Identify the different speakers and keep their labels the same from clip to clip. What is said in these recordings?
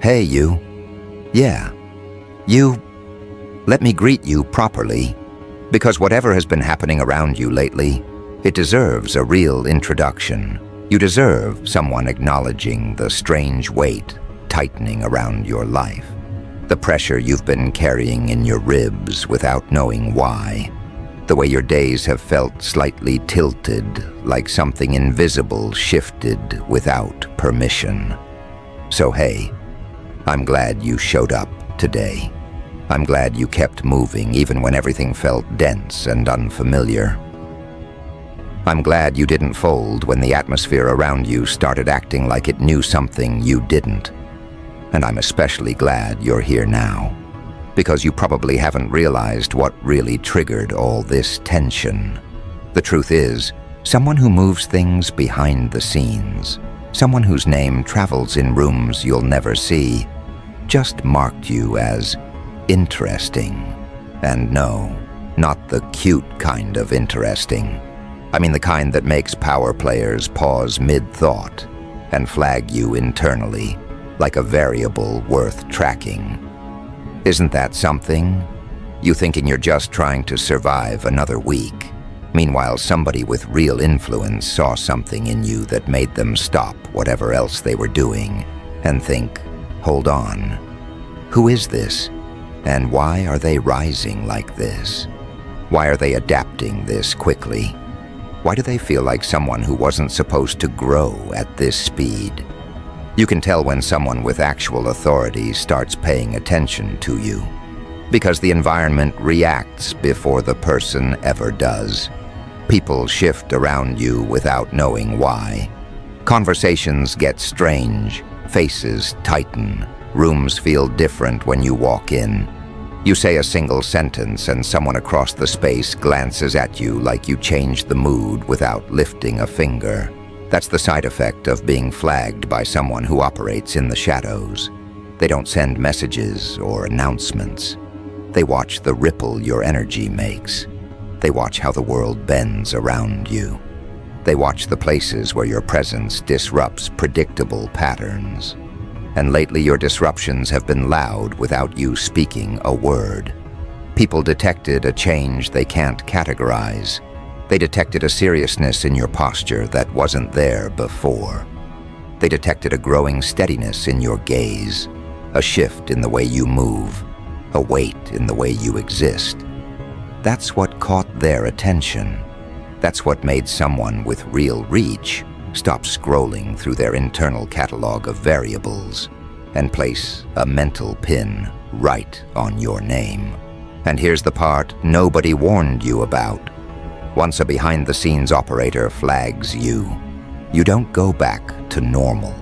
Speaker 1: Hey, you. Yeah, you. Let me greet you properly, because whatever has been happening around you lately, it deserves a real introduction. You deserve someone acknowledging the strange weight tightening around your life, the pressure you've been carrying in your ribs without knowing why, the way your days have felt slightly tilted, like something invisible shifted without permission. So hey, I'm glad you showed up today. I'm glad you kept moving even when everything felt dense and unfamiliar. I'm glad you didn't fold when the atmosphere around you started acting like it knew something you didn't. And I'm especially glad you're here now, because you probably haven't realized what really triggered all this tension. The truth is, someone who moves things behind the scenes, someone whose name travels in rooms you'll never see, just marked you as interesting. And no, not the cute kind of interesting. I mean the kind that makes power players pause mid-thought and flag you internally, like a variable worth tracking. Isn't that something? You thinking you're just trying to survive another week. Meanwhile, somebody with real influence saw something in you that made them stop whatever else they were doing and think, hold on, who is this? And why are they rising like this? Why are they adapting this quickly? Why do they feel like someone who wasn't supposed to grow at this speed? You can tell when someone with actual authority starts paying attention to you, because the environment reacts before the person ever does. People shift around you without knowing why. Conversations get strange, faces tighten, rooms feel different when you walk in. You say a single sentence and someone across the space glances at you like you changed the mood without lifting a finger. That's the side effect of being flagged by someone who operates in the shadows. They don't send messages or announcements. They watch the ripple your energy makes. They watch how the world bends around you. They watch the places where your presence disrupts predictable patterns. And lately your disruptions have been loud without you speaking a word. People detected a change they can't categorize. They detected a seriousness in your posture that wasn't there before. They detected a growing steadiness in your gaze, a shift in the way you move, a weight in the way you exist. That's what caught their attention. That's what made someone with real reach stop scrolling through their internal catalog of variables and place a mental pin right on your name. And here's the part nobody warned you about. Once a behind-the-scenes operator flags you, you don't go back to normal.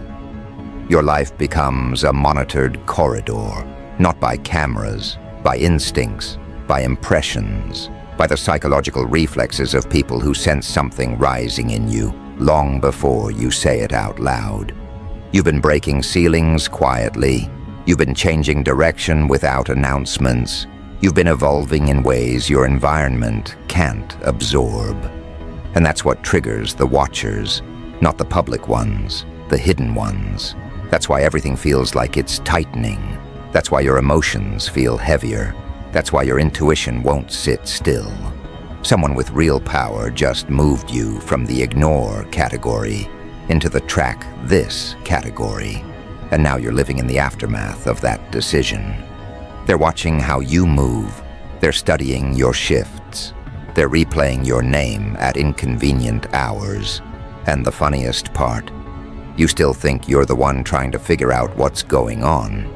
Speaker 1: Your life becomes a monitored corridor, not by cameras, by instincts, by impressions, by the psychological reflexes of people who sense something rising in you long before you say it out loud. You've been breaking ceilings quietly. You've been changing direction without announcements. You've been evolving in ways your environment can't absorb. And that's what triggers the watchers, not the public ones, the hidden ones. That's why everything feels like it's tightening. That's why your emotions feel heavier. That's why your intuition won't sit still. Someone with real power just moved you from the ignore category into the track this category. And now you're living in the aftermath of that decision. They're watching how you move. They're studying your shifts. They're replaying your name at inconvenient hours. And the funniest part, you still think you're the one trying to figure out what's going on.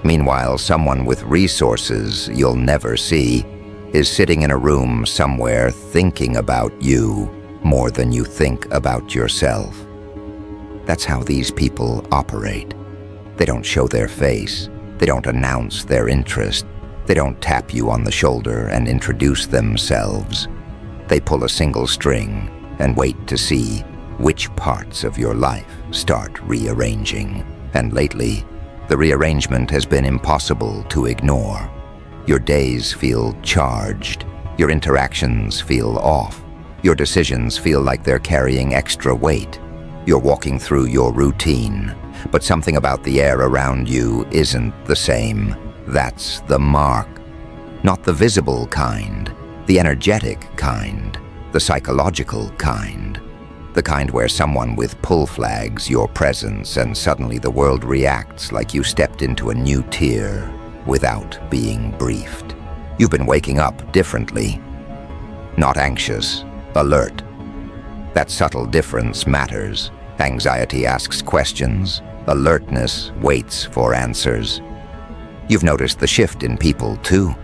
Speaker 1: Meanwhile, someone with resources you'll never see is sitting in a room somewhere thinking about you more than you think about yourself. That's how these people operate. They don't show their face. They don't announce their interest. They don't tap you on the shoulder and introduce themselves. They pull a single string and wait to see which parts of your life start rearranging. And lately, the rearrangement has been impossible to ignore. Your days feel charged. Your interactions feel off. Your decisions feel like they're carrying extra weight. You're walking through your routine, but something about the air around you isn't the same. That's the mark. Not the visible kind, the energetic kind, the psychological kind. The kind where someone with pull flags your presence and suddenly the world reacts like you stepped into a new tier without being briefed. You've been waking up differently. Not anxious, alert. That subtle difference matters. Anxiety asks questions. Alertness waits for answers. You've noticed the shift in people, too.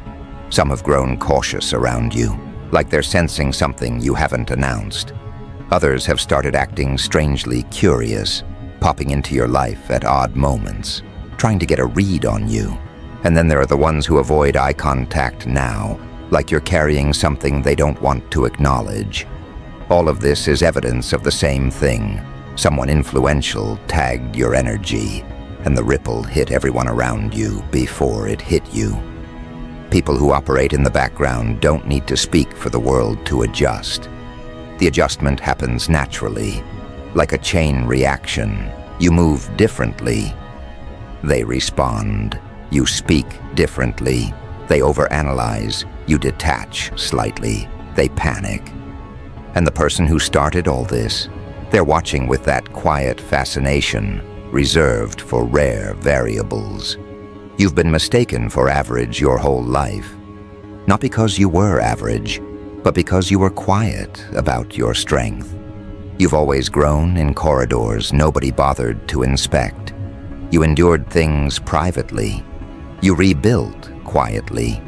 Speaker 1: Some have grown cautious around you, like they're sensing something you haven't announced. Others have started acting strangely curious, popping into your life at odd moments, trying to get a read on you. And then there are the ones who avoid eye contact now, like you're carrying something they don't want to acknowledge. All of this is evidence of the same thing. Someone influential tagged your energy, and the ripple hit everyone around you before it hit you. People who operate in the background don't need to speak for the world to adjust. The adjustment happens naturally, like a chain reaction. You move differently. They respond. You speak differently. They overanalyze. You detach slightly. They panic. And the person who started all this, they're watching with that quiet fascination, reserved for rare variables. You've been mistaken for average your whole life. Not because you were average, but because you were quiet about your strength. You've always grown in corridors nobody bothered to inspect. You endured things privately. You rebuilt quietly.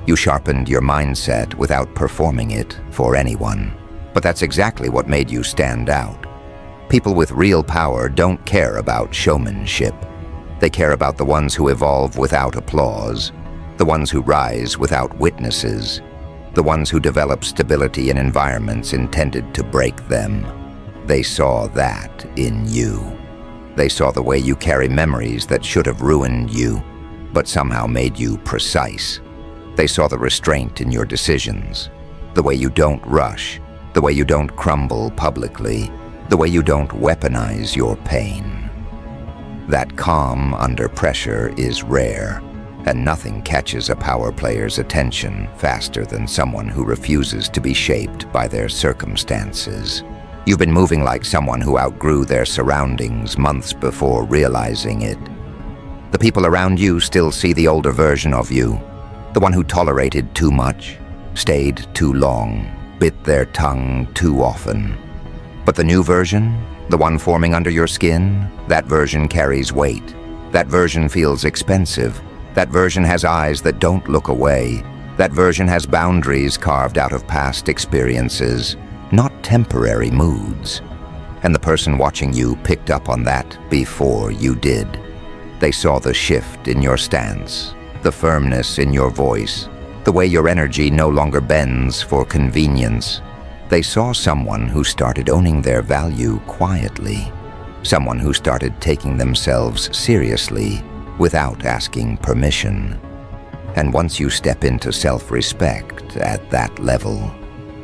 Speaker 1: You sharpened your mindset without performing it for anyone. But that's exactly what made you stand out. People with real power don't care about showmanship. They care about the ones who evolve without applause, the ones who rise without witnesses, the ones who develop stability in environments intended to break them. They saw that in you. They saw the way you carry memories that should have ruined you, but somehow made you precise. They saw the restraint in your decisions, the way you don't rush, the way you don't crumble publicly, the way you don't weaponize your pain. That calm under pressure is rare, and nothing catches a power player's attention faster than someone who refuses to be shaped by their circumstances. You've been moving like someone who outgrew their surroundings months before realizing it. The people around you still see the older version of you, the one who tolerated too much, stayed too long, bit their tongue too often. But the new version, the one forming under your skin, that version carries weight. That version feels expensive. That version has eyes that don't look away. That version has boundaries carved out of past experiences, not temporary moods. And the person watching you picked up on that before you did. They saw the shift in your stance, the firmness in your voice, the way your energy no longer bends for convenience. They saw someone who started owning their value quietly, someone who started taking themselves seriously without asking permission. And once you step into self-respect at that level,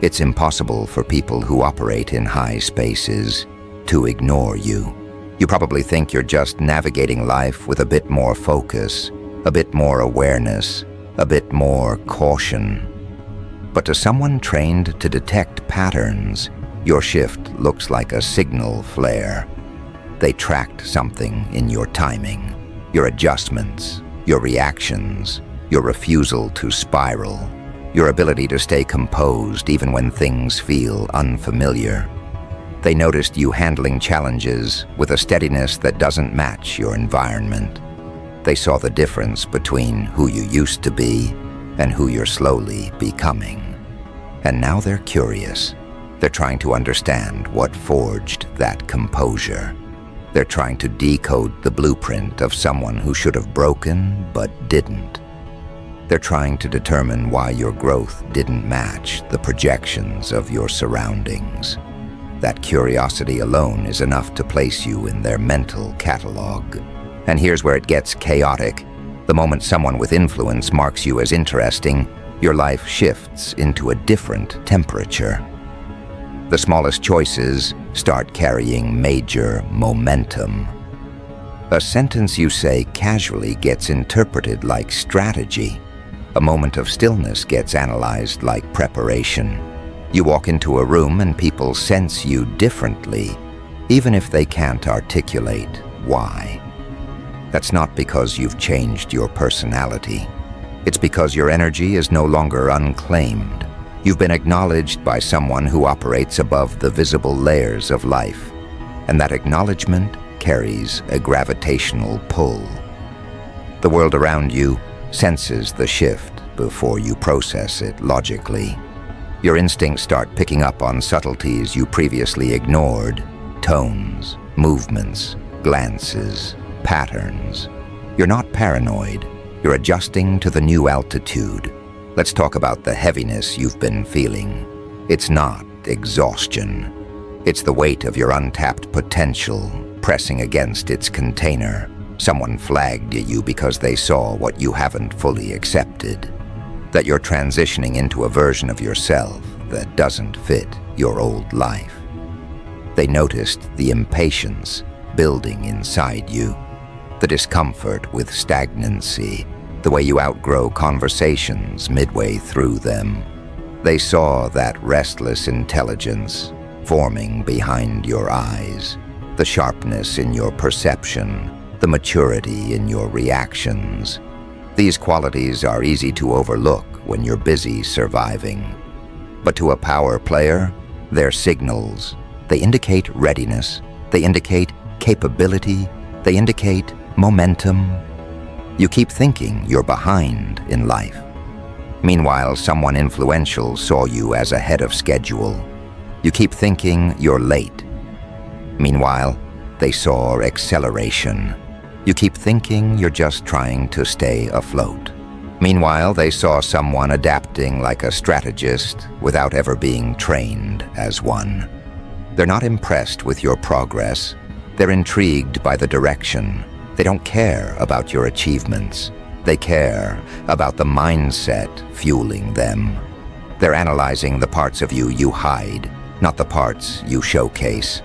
Speaker 1: it's impossible for people who operate in high spaces to ignore you. You probably think you're just navigating life with a bit more focus, a bit more awareness, a bit more caution. But to someone trained to detect patterns, your shift looks like a signal flare. They tracked something in your timing, your adjustments, your reactions, your refusal to spiral, your ability to stay composed even when things feel unfamiliar. They noticed you handling challenges with a steadiness that doesn't match your environment. They saw the difference between who you used to be and who you're slowly becoming. And now they're curious. They're trying to understand what forged that composure. They're trying to decode the blueprint of someone who should have broken but didn't. They're trying to determine why your growth didn't match the projections of your surroundings. That curiosity alone is enough to place you in their mental catalog. And here's where it gets chaotic. The moment someone with influence marks you as interesting, your life shifts into a different temperature. The smallest choices start carrying major momentum. A sentence you say casually gets interpreted like strategy. A moment of stillness gets analyzed like preparation. You walk into a room and people sense you differently, even if they can't articulate why. That's not because you've changed your personality. It's because your energy is no longer unclaimed. You've been acknowledged by someone who operates above the visible layers of life, and that acknowledgement carries a gravitational pull. The world around you senses the shift before you process it logically. Your instincts start picking up on subtleties you previously ignored: tones, movements, glances, patterns. You're not paranoid. You're adjusting to the new altitude. Let's talk about the heaviness you've been feeling. It's not exhaustion. It's the weight of your untapped potential pressing against its container. Someone flagged you because they saw what you haven't fully accepted. That you're transitioning into a version of yourself that doesn't fit your old life. They noticed the impatience building inside you, the discomfort with stagnancy, the way you outgrow conversations midway through them. They saw that restless intelligence forming behind your eyes, the sharpness in your perception, the maturity in your reactions. These qualities are easy to overlook when you're busy surviving. But to a power player, they're signals. They indicate readiness. They indicate capability. They indicate momentum. You keep thinking you're behind in life. Meanwhile, someone influential saw you as ahead of schedule. You keep thinking you're late. Meanwhile, they saw acceleration. You keep thinking you're just trying to stay afloat. Meanwhile, they saw someone adapting like a strategist without ever being trained as one. They're not impressed with your progress. They're intrigued by the direction. They don't care about your achievements. They care about the mindset fueling them. They're analyzing the parts of you you hide, not the parts you showcase.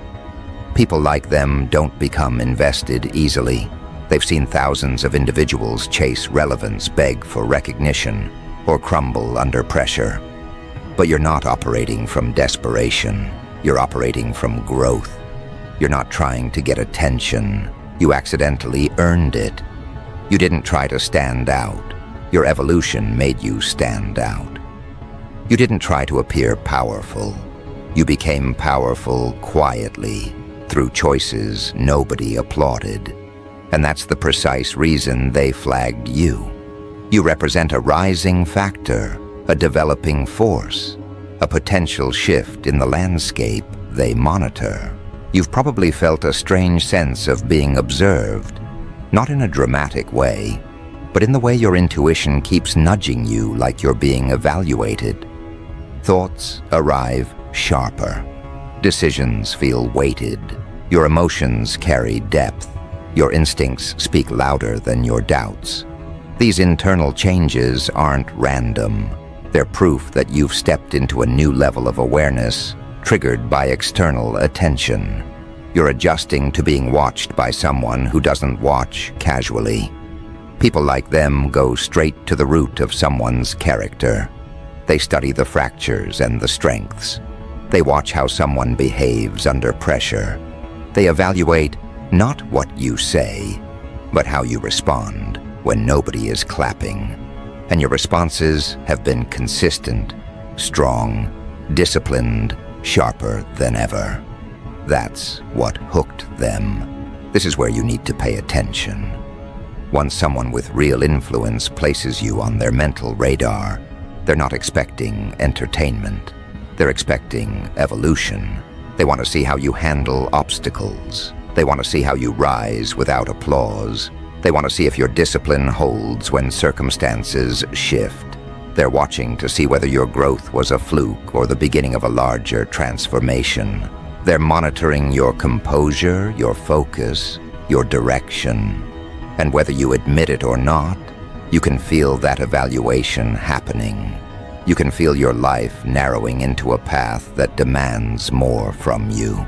Speaker 1: People like them don't become invested easily. They've seen thousands of individuals chase relevance, beg for recognition, or crumble under pressure. But you're not operating from desperation. You're operating from growth. You're not trying to get attention. You accidentally earned it. You didn't try to stand out. Your evolution made you stand out. You didn't try to appear powerful. You became powerful quietly, through choices nobody applauded. And that's the precise reason they flagged you. You represent a rising factor, a developing force, a potential shift in the landscape they monitor. You've probably felt a strange sense of being observed, not in a dramatic way, but in the way your intuition keeps nudging you like you're being evaluated. Thoughts arrive sharper. Decisions feel weighted. Your emotions carry depth. Your instincts speak louder than your doubts. These internal changes aren't random. They're proof that you've stepped into a new level of awareness, triggered by external attention. You're adjusting to being watched by someone who doesn't watch casually. People like them go straight to the root of someone's character. They study the fractures and the strengths. They watch how someone behaves under pressure. They evaluate not what you say, but how you respond when nobody is clapping. And your responses have been consistent, strong, disciplined, sharper than ever. That's what hooked them. This is where you need to pay attention. Once someone with real influence places you on their mental radar, they're not expecting entertainment. They're expecting evolution. They want to see how you handle obstacles. They want to see how you rise without applause. They want to see if your discipline holds when circumstances shift. They're watching to see whether your growth was a fluke or the beginning of a larger transformation. They're monitoring your composure, your focus, your direction. And whether you admit it or not, you can feel that evaluation happening. You can feel your life narrowing into a path that demands more from you.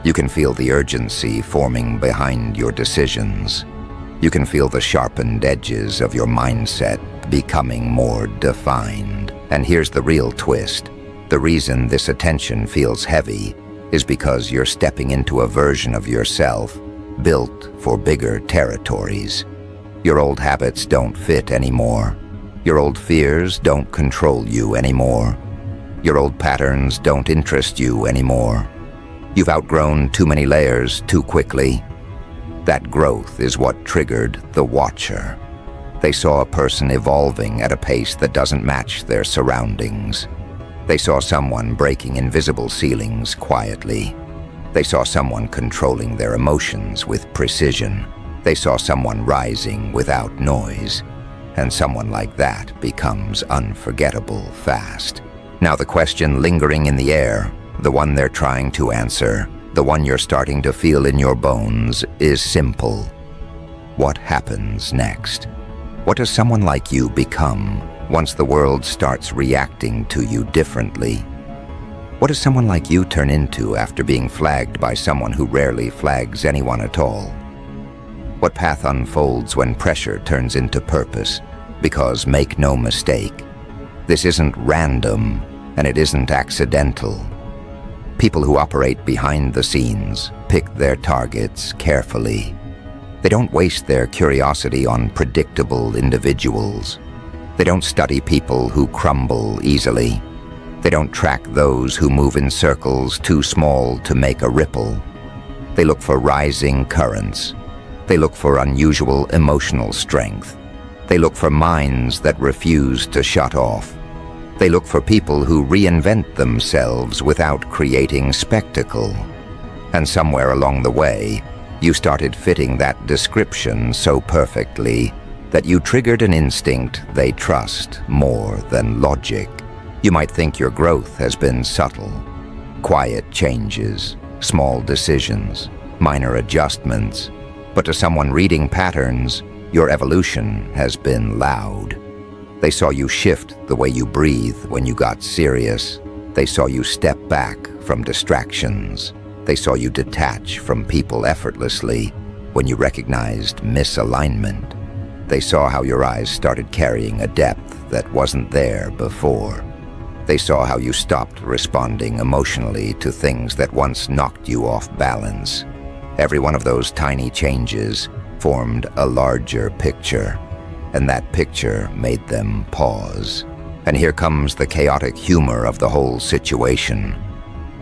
Speaker 1: You can feel the urgency forming behind your decisions. You can feel the sharpened edges of your mindset becoming more defined. And here's the real twist. The reason this attention feels heavy is because you're stepping into a version of yourself built for bigger territories. Your old habits don't fit anymore. Your old fears don't control you anymore. Your old patterns don't interest you anymore. You've outgrown too many layers too quickly. That growth is what triggered the watcher. They saw a person evolving at a pace that doesn't match their surroundings. They saw someone breaking invisible ceilings quietly. They saw someone controlling their emotions with precision. They saw someone rising without noise. And someone like that becomes unforgettable fast. Now the question lingering in the air, the one they're trying to answer, the one you're starting to feel in your bones, is simple. What happens next? What does someone like you become once the world starts reacting to you differently? What does someone like you turn into after being flagged by someone who rarely flags anyone at all? What path unfolds when pressure turns into purpose? Because make no mistake, this isn't random and it isn't accidental. People who operate behind the scenes pick their targets carefully. They don't waste their curiosity on predictable individuals. They don't study people who crumble easily. They don't track those who move in circles too small to make a ripple. They look for rising currents. They look for unusual emotional strength. They look for minds that refuse to shut off. They look for people who reinvent themselves without creating spectacle. And somewhere along the way, you started fitting that description so perfectly that you triggered an instinct they trust more than logic. You might think your growth has been subtle. Quiet changes, small decisions, minor adjustments. But to someone reading patterns, your evolution has been loud. They saw you shift the way you breathe when you got serious. They saw you step back from distractions. They saw you detach from people effortlessly when you recognized misalignment. They saw how your eyes started carrying a depth that wasn't there before. They saw how you stopped responding emotionally to things that once knocked you off balance. Every one of those tiny changes formed a larger picture, and that picture made them pause. And here comes the chaotic humor of the whole situation.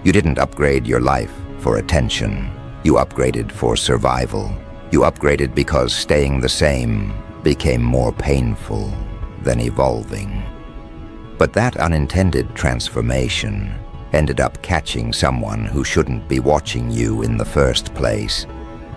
Speaker 1: You didn't upgrade your life for attention. You upgraded for survival. You upgraded because staying the same became more painful than evolving. But that unintended transformation ended up catching someone who shouldn't be watching you in the first place.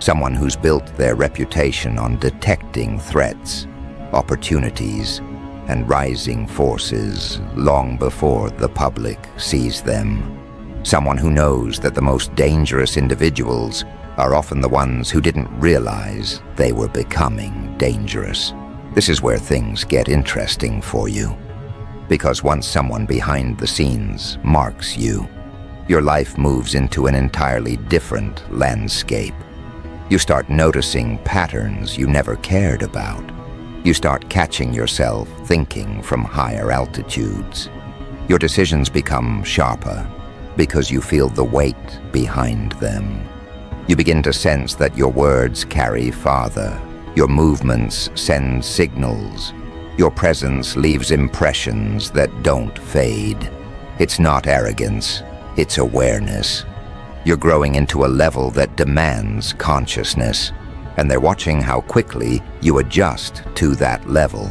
Speaker 1: Someone who's built their reputation on detecting threats, opportunities, and rising forces long before the public sees them. Someone who knows that the most dangerous individuals are often the ones who didn't realize they were becoming dangerous. This is where things get interesting for you. Because once someone behind the scenes marks you, your life moves into an entirely different landscape. You start noticing patterns you never cared about. You start catching yourself thinking from higher altitudes. Your decisions become sharper because you feel the weight behind them. You begin to sense that your words carry farther. Your movements send signals. Your presence leaves impressions that don't fade. It's not arrogance, it's awareness. You're growing into a level that demands consciousness, and they're watching how quickly you adjust to that level.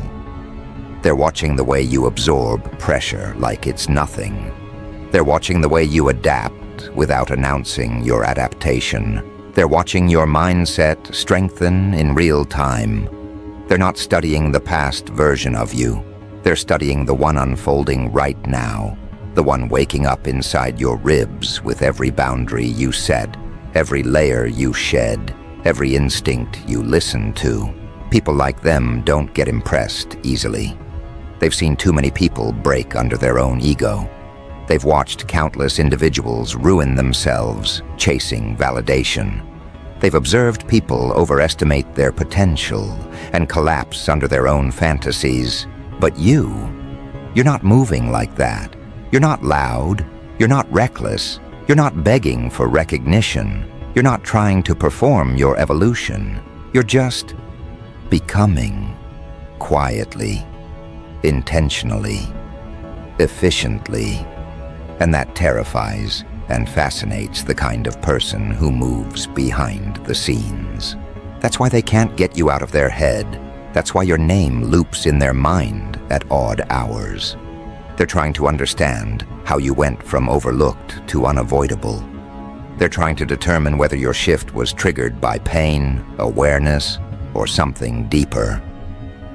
Speaker 1: They're watching the way you absorb pressure like it's nothing. They're watching the way you adapt without announcing your adaptation. They're watching your mindset strengthen in real time. They're not studying the past version of you. They're studying the one unfolding right now, the one waking up inside your ribs with every boundary you set, every layer you shed, every instinct you listen to. People like them don't get impressed easily. They've seen too many people break under their own ego. They've watched countless individuals ruin themselves, chasing validation. They've observed people overestimate their potential and collapse under their own fantasies. But you're not moving like that. You're not loud. You're not reckless. You're not begging for recognition. You're not trying to perform your evolution. You're just becoming, quietly, intentionally, efficiently. And that terrifies and fascinates the kind of person who moves behind the scenes. That's why they can't get you out of their head. That's why your name loops in their mind at odd hours. They're trying to understand how you went from overlooked to unavoidable. They're trying to determine whether your shift was triggered by pain, awareness, or something deeper.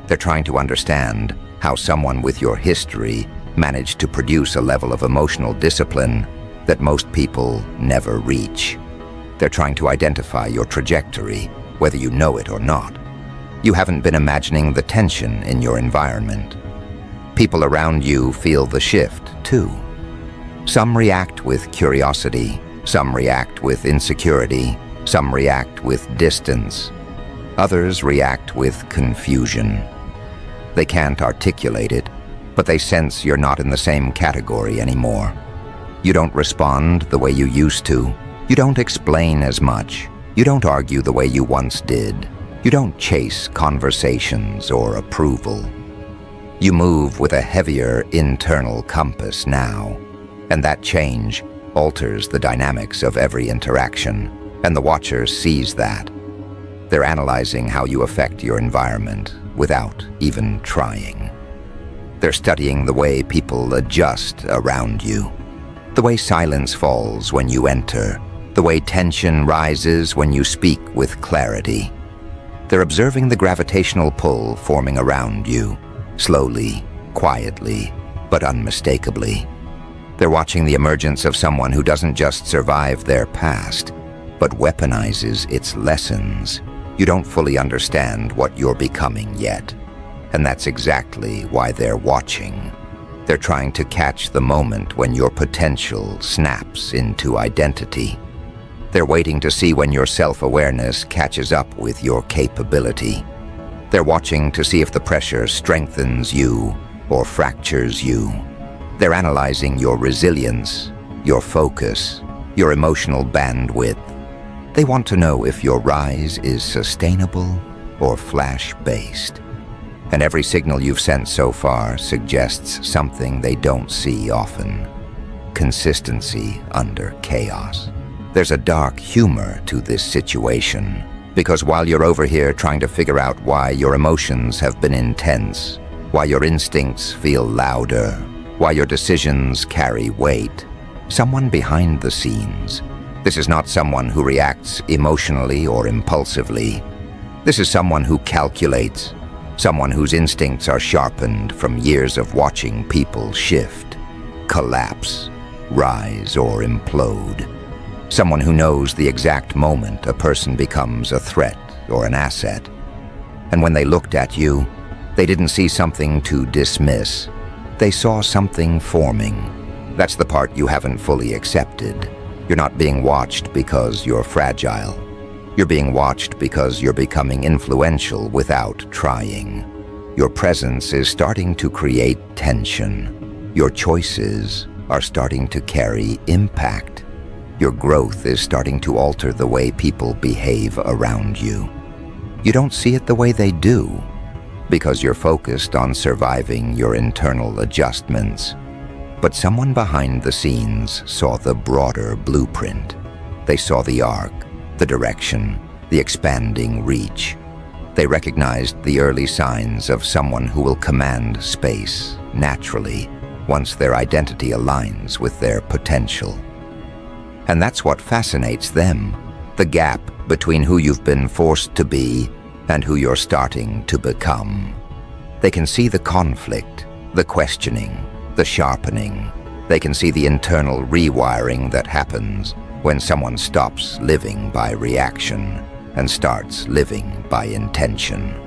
Speaker 1: They're trying to understand how someone with your history managed to produce a level of emotional discipline that most people never reach. They're trying to identify your trajectory, whether you know it or not. You haven't been imagining the tension in your environment. People around you feel the shift, too. Some react with curiosity, some react with insecurity, some react with distance. Others react with confusion. They can't articulate it, but they sense you're not in the same category anymore. You don't respond the way you used to. You don't explain as much. You don't argue the way you once did. You don't chase conversations or approval. You move with a heavier internal compass now, and that change alters the dynamics of every interaction, and the watcher sees that. They're analyzing how you affect your environment without even trying. They're studying the way people adjust around you, the way silence falls when you enter, the way tension rises when you speak with clarity. They're observing the gravitational pull forming around you, slowly, quietly, but unmistakably. They're watching the emergence of someone who doesn't just survive their past, but weaponizes its lessons. You don't fully understand what you're becoming yet, and that's exactly why they're watching. They're trying to catch the moment when your potential snaps into identity. They're waiting to see when your self-awareness catches up with your capability. They're watching to see if the pressure strengthens you or fractures you. They're analyzing your resilience, your focus, your emotional bandwidth. They want to know if your rise is sustainable or flash-based. And every signal you've sent so far suggests something they don't see often: consistency under chaos. There's a dark humor to this situation, because while you're over here trying to figure out why your emotions have been intense, why your instincts feel louder, why your decisions carry weight, someone behind the scenes. This is not someone who reacts emotionally or impulsively. This is someone who calculates, someone whose instincts are sharpened from years of watching people shift, collapse, rise, or implode. Someone who knows the exact moment a person becomes a threat or an asset. And when they looked at you, they didn't see something to dismiss. They saw something forming. That's the part you haven't fully accepted. You're not being watched because you're fragile. You're being watched because you're becoming influential without trying. Your presence is starting to create tension. Your choices are starting to carry impact. Your growth is starting to alter the way people behave around you. You don't see it the way they do, because you're focused on surviving your internal adjustments. But someone behind the scenes saw the broader blueprint. They saw the arc, the direction, the expanding reach. They recognized the early signs of someone who will command space naturally once their identity aligns with their potential. And that's what fascinates them, the gap between who you've been forced to be and who you're starting to become. They can see the conflict, the questioning, the sharpening. They can see the internal rewiring that happens when someone stops living by reaction and starts living by intention.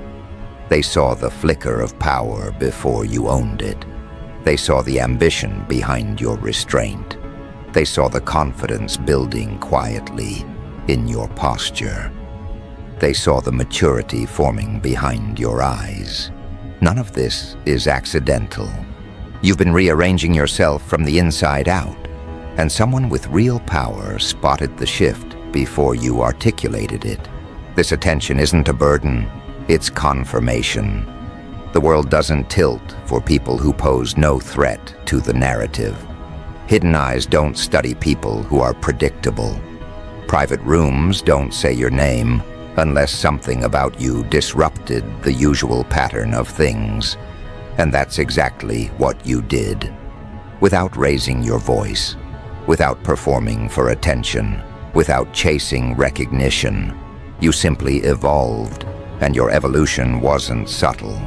Speaker 1: They saw the flicker of power before you owned it. They saw the ambition behind your restraint. They saw the confidence building quietly in your posture. They saw the maturity forming behind your eyes. None of this is accidental. You've been rearranging yourself from the inside out, and someone with real power spotted the shift before you articulated it. This attention isn't a burden, it's confirmation. The world doesn't tilt for people who pose no threat to the narrative. Hidden eyes don't study people who are predictable. Private rooms don't say your name unless something about you disrupted the usual pattern of things. And that's exactly what you did. Without raising your voice, without performing for attention, without chasing recognition, you simply evolved, and your evolution wasn't subtle.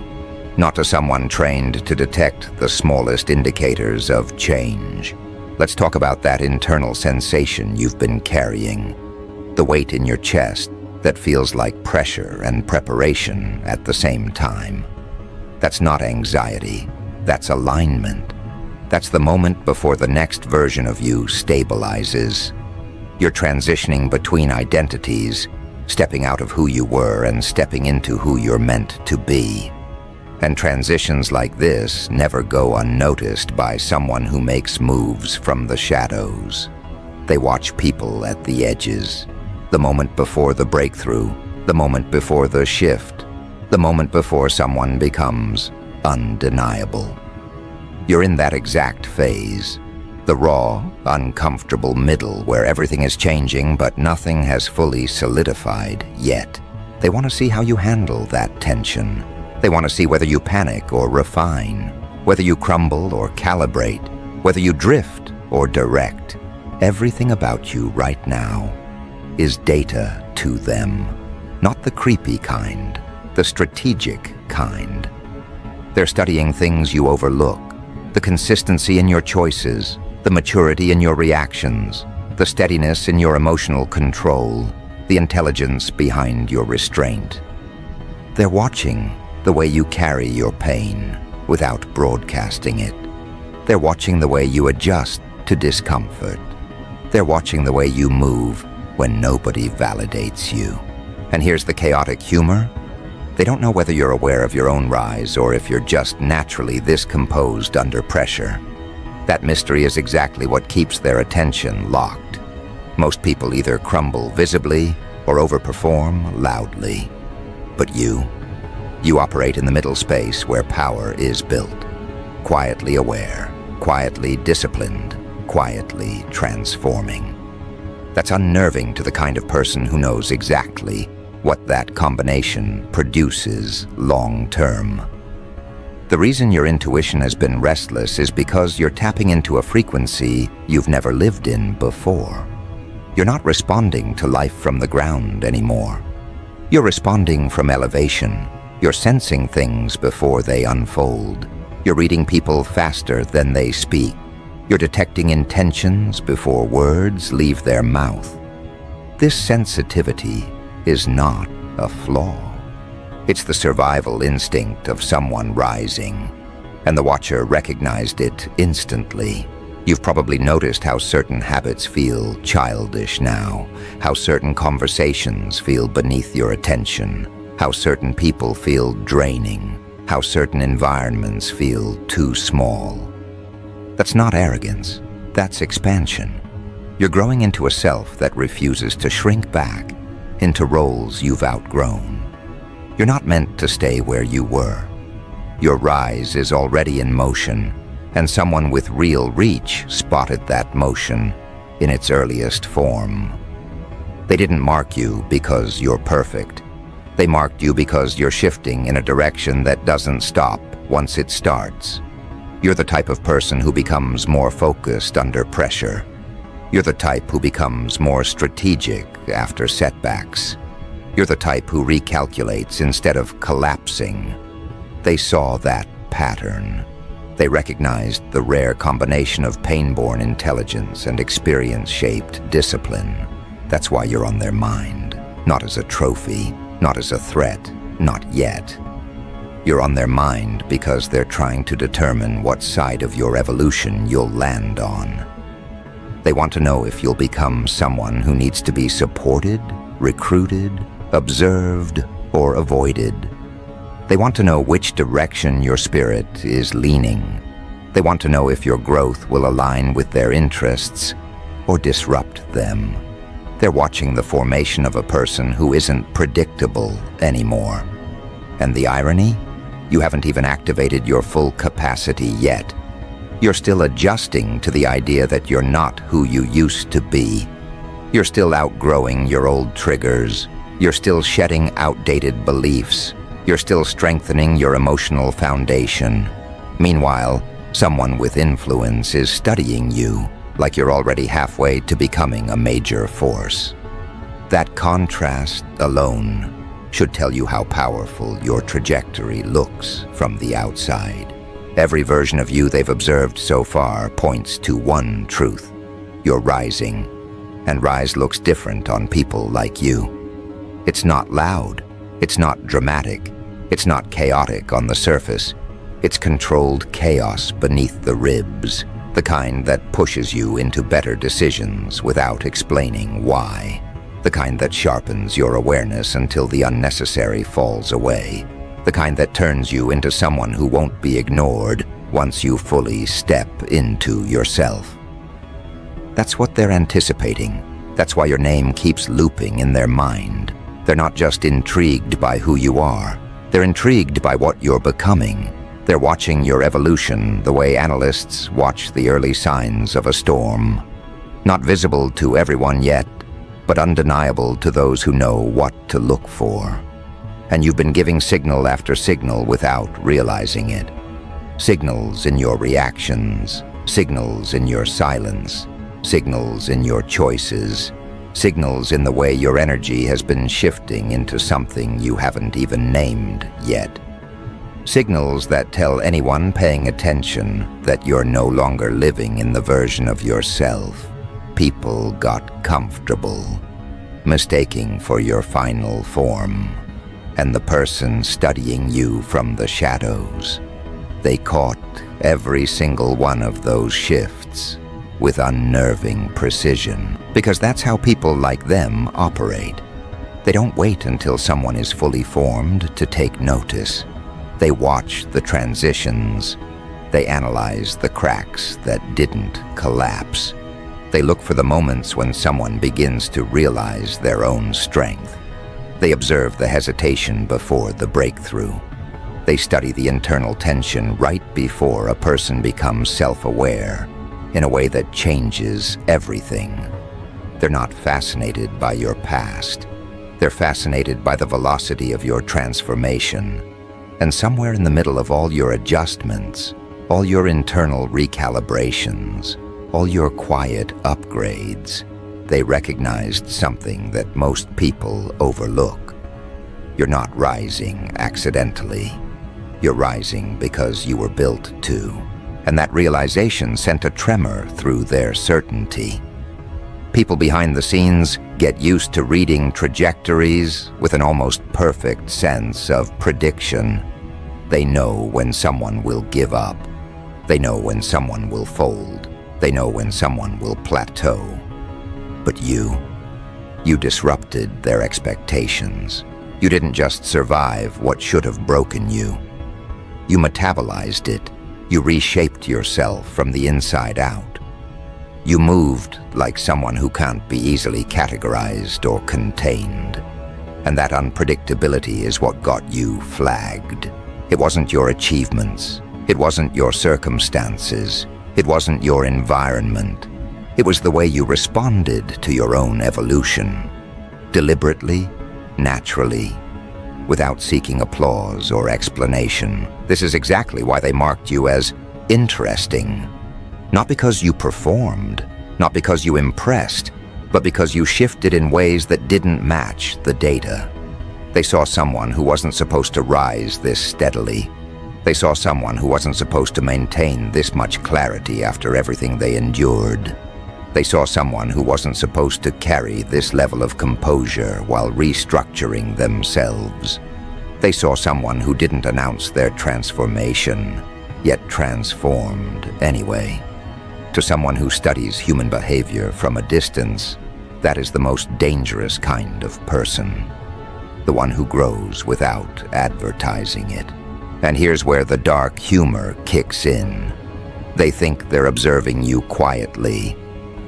Speaker 1: Not to someone trained to detect the smallest indicators of change. Let's talk about that internal sensation you've been carrying. The weight in your chest that feels like pressure and preparation at the same time. That's not anxiety, that's alignment. That's the moment before the next version of you stabilizes. You're transitioning between identities, stepping out of who you were and stepping into who you're meant to be. And transitions like this never go unnoticed by someone who makes moves from the shadows. They watch people at the edges, the moment before the breakthrough, the moment before the shift, the moment before someone becomes undeniable. You're in that exact phase, the raw, uncomfortable middle where everything is changing but nothing has fully solidified yet. They want to see how you handle that tension. They want to see whether you panic or refine, whether you crumble or calibrate, whether you drift or direct. Everything about you right now is data to them, not the creepy kind, the strategic kind. They're studying things you overlook, the consistency in your choices, the maturity in your reactions, the steadiness in your emotional control, the intelligence behind your restraint. They're watching the way you carry your pain without broadcasting it. They're watching the way you adjust to discomfort. They're watching the way you move when nobody validates you. And here's the chaotic humor. They don't know whether you're aware of your own rise or if you're just naturally this composed under pressure. That mystery is exactly what keeps their attention locked. Most people either crumble visibly or overperform loudly. But you operate in the middle space where power is built. Quietly aware, quietly disciplined, quietly transforming. That's unnerving to the kind of person who knows exactly what that combination produces long-term. The reason your intuition has been restless is because you're tapping into a frequency you've never lived in before. You're not responding to life from the ground anymore. You're responding from elevation. You're sensing things before they unfold. You're reading people faster than they speak. You're detecting intentions before words leave their mouth. This sensitivity is not a flaw. It's the survival instinct of someone rising, and the watcher recognized it instantly. You've probably noticed how certain habits feel childish now, how certain conversations feel beneath your attention, how certain people feel draining, how certain environments feel too small. That's not arrogance, that's expansion. You're growing into a self that refuses to shrink back into roles you've outgrown. You're not meant to stay where you were. Your rise is already in motion, and someone with real reach spotted that motion in its earliest form. They didn't mark you because you're perfect. They marked you because you're shifting in a direction that doesn't stop once it starts. You're the type of person who becomes more focused under pressure. You're the type who becomes more strategic after setbacks. You're the type who recalculates instead of collapsing. They saw that pattern. They recognized the rare combination of pain-born intelligence and experience-shaped discipline. That's why you're on their mind. Not as a trophy, not as a threat, not yet. You're on their mind because they're trying to determine what side of your evolution you'll land on. They want to know if you'll become someone who needs to be supported, recruited, observed, or avoided. They want to know which direction your spirit is leaning. They want to know if your growth will align with their interests or disrupt them. They're watching the formation of a person who isn't predictable anymore. And the irony? You haven't even activated your full capacity yet. You're still adjusting to the idea that you're not who you used to be. You're still outgrowing your old triggers. You're still shedding outdated beliefs. You're still strengthening your emotional foundation. Meanwhile, someone with influence is studying you like you're already halfway to becoming a major force. That contrast alone should tell you how powerful your trajectory looks from the outside. Every version of you they've observed so far points to one truth: you're rising, and rise looks different on people like you. It's not loud, it's not dramatic, it's not chaotic on the surface. It's controlled chaos beneath the ribs, the kind that pushes you into better decisions without explaining why. The kind that sharpens your awareness until the unnecessary falls away. The kind that turns you into someone who won't be ignored once you fully step into yourself. That's what they're anticipating. That's why your name keeps looping in their mind. They're not just intrigued by who you are. They're intrigued by what you're becoming. They're watching your evolution the way analysts watch the early signs of a storm. Not visible to everyone yet, but undeniable to those who know what to look for. And you've been giving signal after signal without realizing it. Signals in your reactions, signals in your silence, signals in your choices, signals in the way your energy has been shifting into something you haven't even named yet. Signals that tell anyone paying attention that you're no longer living in the version of yourself people got comfortable, mistaking for your final form. And the person studying you from the shadows, they caught every single one of those shifts with unnerving precision, because that's how people like them operate. They don't wait until someone is fully formed to take notice. They watch the transitions. They analyze the cracks that didn't collapse. They look for the moments when someone begins to realize their own strength. They observe the hesitation before the breakthrough. They study the internal tension right before a person becomes self-aware in a way that changes everything. They're not fascinated by your past. They're fascinated by the velocity of your transformation. And somewhere in the middle of all your adjustments, all your internal recalibrations, all your quiet upgrades, they recognized something that most people overlook. You're not rising accidentally. You're rising because you were built to. And that realization sent a tremor through their certainty. People behind the scenes get used to reading trajectories with an almost perfect sense of prediction. They know when someone will give up. They know when someone will fold. They know when someone will plateau. But you disrupted their expectations. You didn't just survive what should have broken you. You metabolized it. You reshaped yourself from the inside out. You moved like someone who can't be easily categorized or contained. And that unpredictability is what got you flagged. It wasn't your achievements. It wasn't your circumstances. It wasn't your environment. It was the way you responded to your own evolution. Deliberately, naturally, without seeking applause or explanation. This is exactly why they marked you as interesting. Not because you performed, not because you impressed, but because you shifted in ways that didn't match the data. They saw someone who wasn't supposed to rise this steadily. They saw someone who wasn't supposed to maintain this much clarity after everything they endured. They saw someone who wasn't supposed to carry this level of composure while restructuring themselves. They saw someone who didn't announce their transformation, yet transformed anyway. To someone who studies human behavior from a distance, that is the most dangerous kind of person. The one who grows without advertising it. And here's where the dark humor kicks in. They think they're observing you quietly,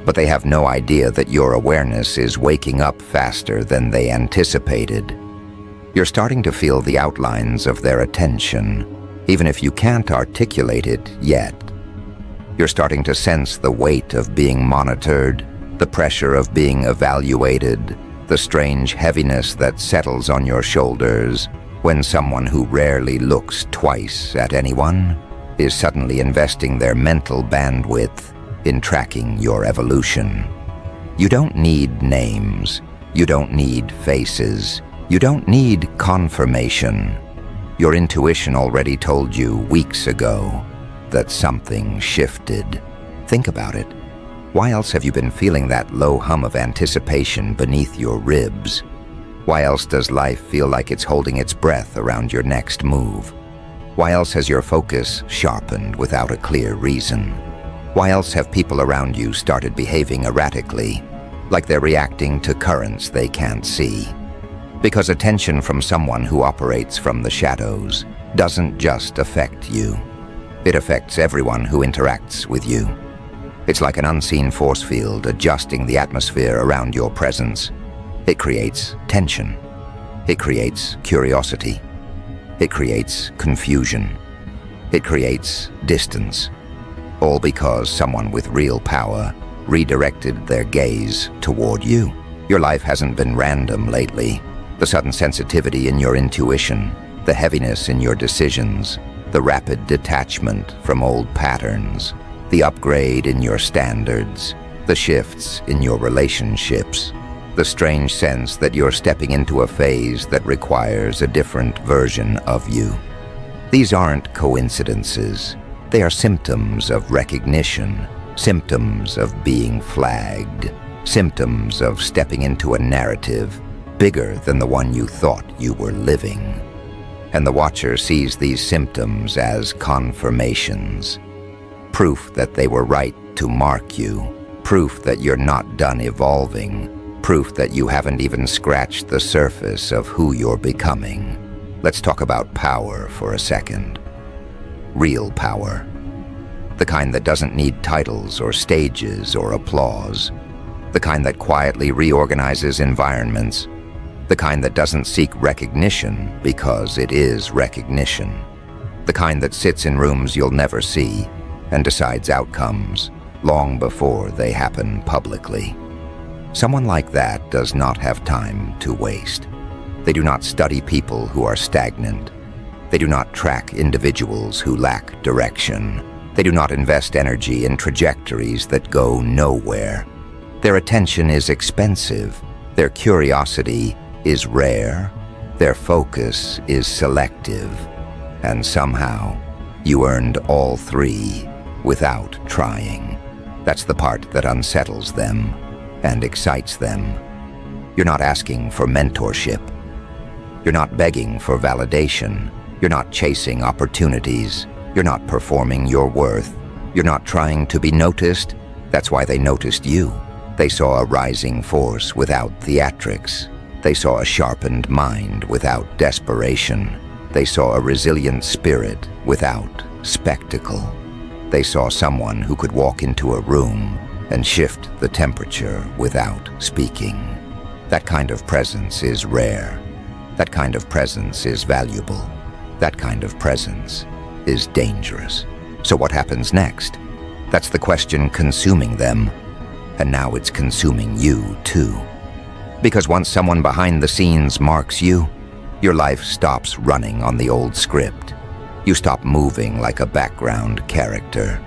Speaker 1: but they have no idea that your awareness is waking up faster than they anticipated. You're starting to feel the outlines of their attention, even if you can't articulate it yet. You're starting to sense the weight of being monitored, the pressure of being evaluated, the strange heaviness that settles on your shoulders when someone who rarely looks twice at anyone is suddenly investing their mental bandwidth in tracking your evolution. You don't need names. You don't need faces. You don't need confirmation. Your intuition already told you weeks ago that something shifted. Think about it. Why else have you been feeling that low hum of anticipation beneath your ribs? Why else does life feel like it's holding its breath around your next move? Why else has your focus sharpened without a clear reason? Why else have people around you started behaving erratically, like they're reacting to currents they can't see? Because attention from someone who operates from the shadows doesn't just affect you. It affects everyone who interacts with you. It's like an unseen force field adjusting the atmosphere around your presence. It creates tension. It creates curiosity. It creates confusion. It creates distance. All because someone with real power redirected their gaze toward you. Your life hasn't been random lately. The sudden sensitivity in your intuition, the heaviness in your decisions, the rapid detachment from old patterns, the upgrade in your standards, the shifts in your relationships, the strange sense that you're stepping into a phase that requires a different version of you. These aren't coincidences. They are symptoms of recognition, symptoms of being flagged, symptoms of stepping into a narrative bigger than the one you thought you were living. And the watcher sees these symptoms as confirmations, proof that they were right to mark you, proof that you're not done evolving, proof that you haven't even scratched the surface of who you're becoming. Let's talk about power for a second. Real power. The kind that doesn't need titles or stages or applause. The kind that quietly reorganizes environments. The kind that doesn't seek recognition because it is recognition. The kind that sits in rooms you'll never see and decides outcomes long before they happen publicly. Someone like that does not have time to waste. They do not study people who are stagnant. They do not track individuals who lack direction. They do not invest energy in trajectories that go nowhere. Their attention is expensive. Their curiosity is rare. Their focus is selective. And somehow, you earned all three without trying. That's the part that unsettles them and excites them. You're not asking for mentorship. You're not begging for validation. You're not chasing opportunities. You're not performing your worth. You're not trying to be noticed. That's why they noticed you. They saw a rising force without theatrics. They saw a sharpened mind without desperation. They saw a resilient spirit without spectacle. They saw someone who could walk into a room and shift the temperature without speaking. That kind of presence is rare. That kind of presence is valuable. That kind of presence is dangerous. So what happens next? That's the question consuming them. And now it's consuming you too. Because once someone behind the scenes marks you, your life stops running on the old script. You stop moving like a background character.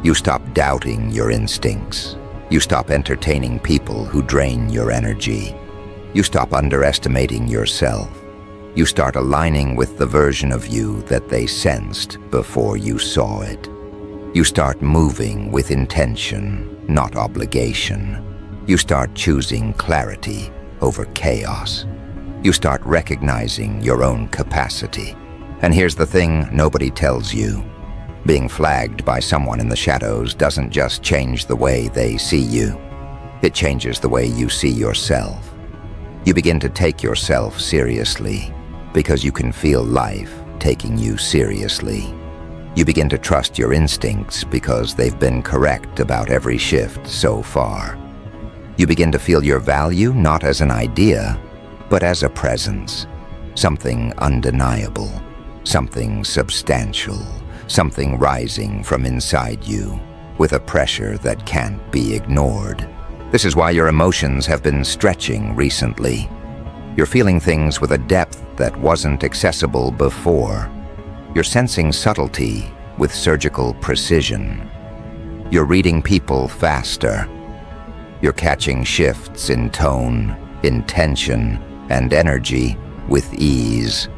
Speaker 1: You stop doubting your instincts. You stop entertaining people who drain your energy. You stop underestimating yourself. You start aligning with the version of you that they sensed before you saw it. You start moving with intention, not obligation. You start choosing clarity over chaos. You start recognizing your own capacity. And here's the thing nobody tells you. Being flagged by someone in the shadows doesn't just change the way they see you. It changes the way you see yourself. You begin to take yourself seriously because you can feel life taking you seriously. You begin to trust your instincts because they've been correct about every shift so far. You begin to feel your value not as an idea, but as a presence, something undeniable, something substantial, something rising from inside you with a pressure that can't be ignored. This is why your emotions have been stretching recently. You're feeling things with a depth that wasn't accessible before. You're sensing subtlety with surgical precision. You're reading people faster. You're catching shifts in tone, intention, and energy with ease.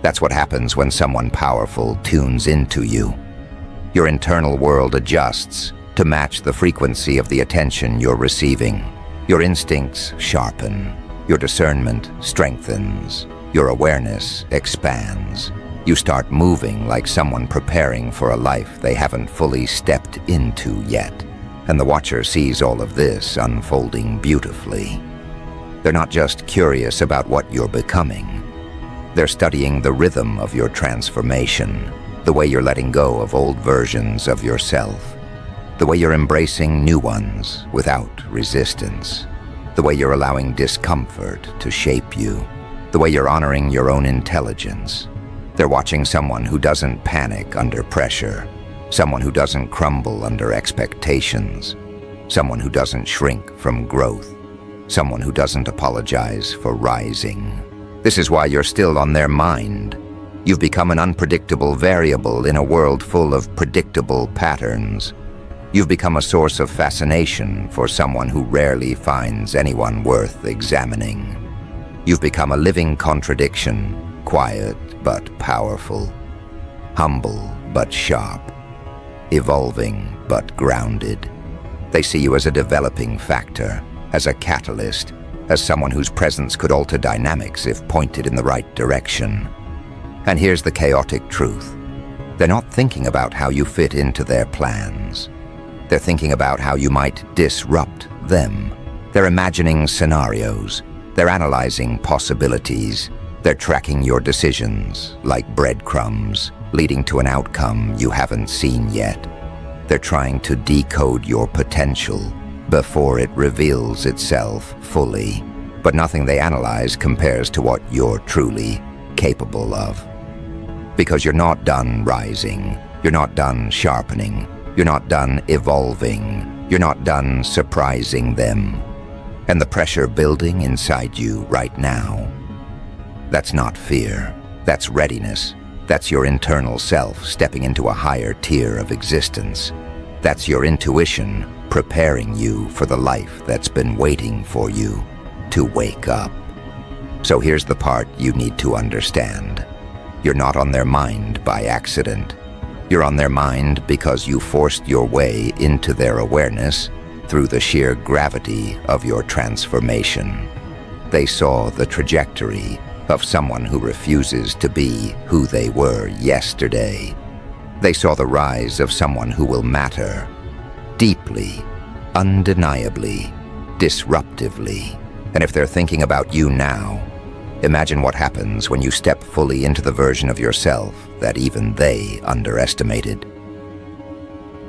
Speaker 1: That's what happens when someone powerful tunes into you. Your internal world adjusts to match the frequency of the attention you're receiving. Your instincts sharpen. Your discernment strengthens. Your awareness expands. You start moving like someone preparing for a life they haven't fully stepped into yet. And the watcher sees all of this unfolding beautifully. They're not just curious about what you're becoming. They're studying the rhythm of your transformation, the way you're letting go of old versions of yourself, the way you're embracing new ones without resistance, the way you're allowing discomfort to shape you, the way you're honoring your own intelligence. They're watching someone who doesn't panic under pressure, someone who doesn't crumble under expectations, someone who doesn't shrink from growth, someone who doesn't apologize for rising. This is why you're still on their mind. You've become an unpredictable variable in a world full of predictable patterns. You've become a source of fascination for someone who rarely finds anyone worth examining. You've become a living contradiction, quiet but powerful, humble but sharp, evolving but grounded. They see you as a developing factor, as a catalyst, as someone whose presence could alter dynamics if pointed in the right direction. And here's the chaotic truth. They're not thinking about how you fit into their plans. They're thinking about how you might disrupt them. They're imagining scenarios. They're analyzing possibilities. They're tracking your decisions like breadcrumbs, leading to an outcome you haven't seen yet. They're trying to decode your potential before it reveals itself fully. But nothing they analyze compares to what you're truly capable of. Because you're not done rising. You're not done sharpening. You're not done evolving. You're not done surprising them. And the pressure building inside you right now, that's not fear. That's readiness. That's your internal self stepping into a higher tier of existence. That's your intuition preparing you for the life that's been waiting for you to wake up. So here's the part you need to understand. You're not on their mind by accident. You're on their mind because you forced your way into their awareness through the sheer gravity of your transformation. They saw the trajectory of someone who refuses to be who they were yesterday. They saw the rise of someone who will matter deeply, undeniably, disruptively. And if they're thinking about you now, imagine what happens when you step fully into the version of yourself that even they underestimated.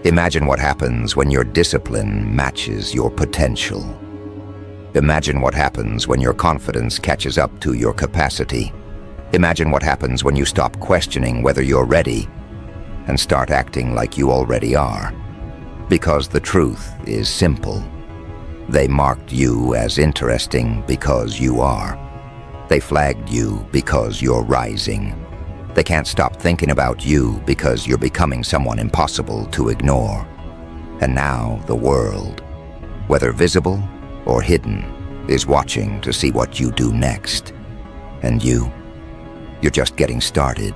Speaker 1: Imagine what happens when your discipline matches your potential. Imagine what happens when your confidence catches up to your capacity. Imagine what happens when you stop questioning whether you're ready and start acting like you already are. Because the truth is simple. They marked you as interesting because you are. They flagged you because you're rising. They can't stop thinking about you because you're becoming someone impossible to ignore. And now the world, whether visible or hidden, is watching to see what you do next. And you're just getting started.